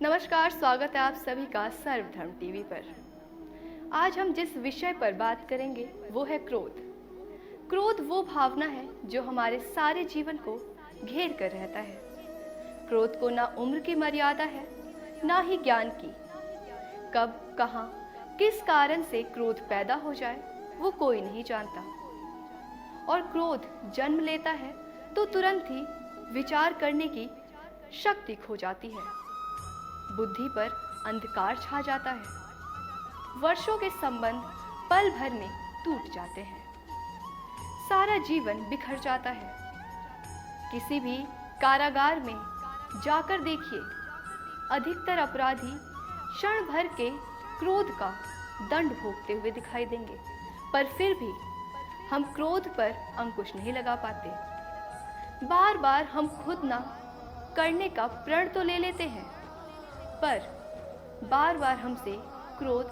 नमस्कार, स्वागत है आप सभी का सर्वधर्म टीवी पर। आज हम जिस विषय पर बात करेंगे वो है क्रोध। क्रोध वो भावना है जो हमारे सारे जीवन को घेर कर रहता है। क्रोध को ना उम्र की मर्यादा है, ना ही ज्ञान की। कब, कहाँ, किस कारण से क्रोध पैदा हो जाए वो कोई नहीं जानता। और क्रोध जन्म लेता है तो तुरंत ही विचार करने की शक्ति खो जाती है। बुद्धि पर अंधकार छा जाता है। वर्षों के संबंध पल भर में टूट जाते हैं। सारा जीवन बिखर जाता है। किसी भी कारागार में जाकर देखिए, अधिकतर अपराधी क्षण भर के क्रोध का दंड भोगते हुए दिखाई देंगे, पर फिर भी हम क्रोध पर अंकुश नहीं लगा पाते। बार बार हम खुद ना करने का प्रण तो ले लेते हैं, पर बार बार हमसे क्रोध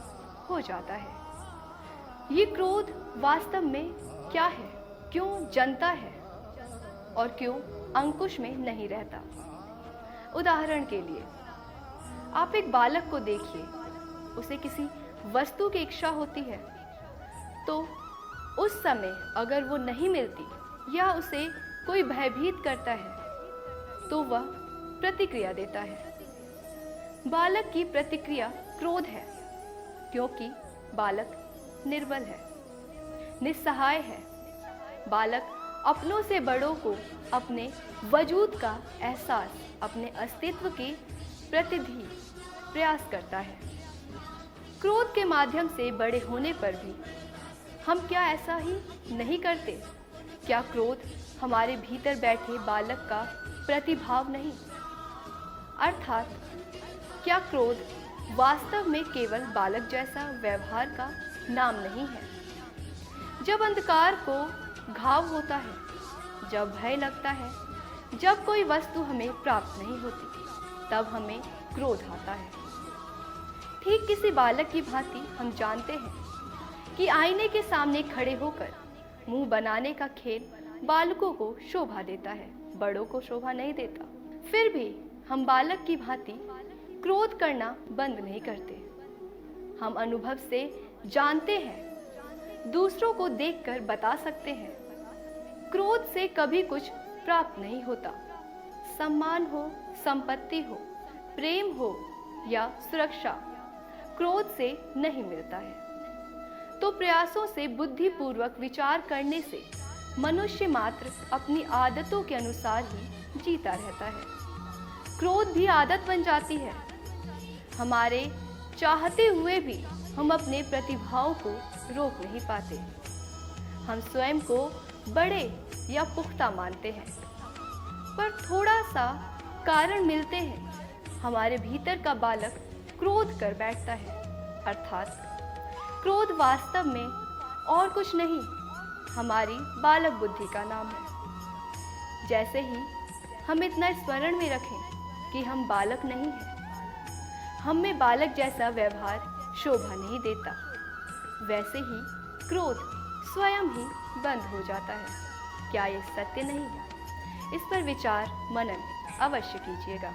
हो जाता है। ये क्रोध वास्तव में क्या है, क्यों जनता है और क्यों अंकुश में नहीं रहता? उदाहरण के लिए आप एक बालक को देखिए, उसे किसी वस्तु की इच्छा होती है, तो उस समय अगर वो नहीं मिलती या उसे कोई भयभीत करता है तो वह प्रतिक्रिया देता है। बालक की प्रतिक्रिया क्रोध है, क्योंकि बालक निर्बल है, निस्सहाय है। बालक अपनों से बड़ों को अपने वजूद का एहसास, अपने अस्तित्व के प्रतिधि प्रयास करता है। क्रोध के माध्यम से बड़े होने पर भी हम क्या ऐसा ही नहीं करते? क्या क्रोध हमारे भीतर बैठे बालक का प्रतिभाव नहीं? अर्थात क्या क्रोध वास्तव में केवल बालक जैसा व्यवहार का नाम नहीं है? जब अंधकार को घाव होता है, जब भय लगता है, जब कोई वस्तु हमें प्राप्त नहीं होती, तब हमें क्रोध आता है। ठीक किसी बालक की भांति हम जानते हैं कि आईने के सामने खड़े होकर मुंह बनाने का खेल बालकों को शोभा देता है, बड़ों को शोभा नहीं देता। फिर भी हम बालक की भांति क्रोध करना बंद नहीं करते। हम अनुभव से जानते हैं, दूसरों को देखकर बता सकते हैं, क्रोध से कभी कुछ प्राप्त नहीं होता। सम्मान हो, संपत्ति हो, प्रेम हो या सुरक्षा, क्रोध से नहीं मिलता है। तो प्रयासों से बुद्धिपूर्वक विचार करने से मनुष्य मात्र अपनी आदतों के अनुसार ही जीता रहता है। क्रोध भी आदत बन जाती है। हमारे चाहते हुए भी हम अपने प्रतिभाओं को रोक नहीं पाते। हम स्वयं को बड़े या पुख्ता मानते हैं, पर थोड़ा सा कारण मिलते हैं, हमारे भीतर का बालक क्रोध कर बैठता है। अर्थात क्रोध वास्तव में और कुछ नहीं, हमारी बालक बुद्धि का नाम है। जैसे ही हम इतना स्मरण में रखें कि हम बालक नहीं हैं, हम में बालक जैसा व्यवहार शोभा नहीं देता, वैसे ही क्रोध स्वयं ही बंद हो जाता है। क्या ये सत्य नहीं है? इस पर विचार मनन अवश्य कीजिएगा।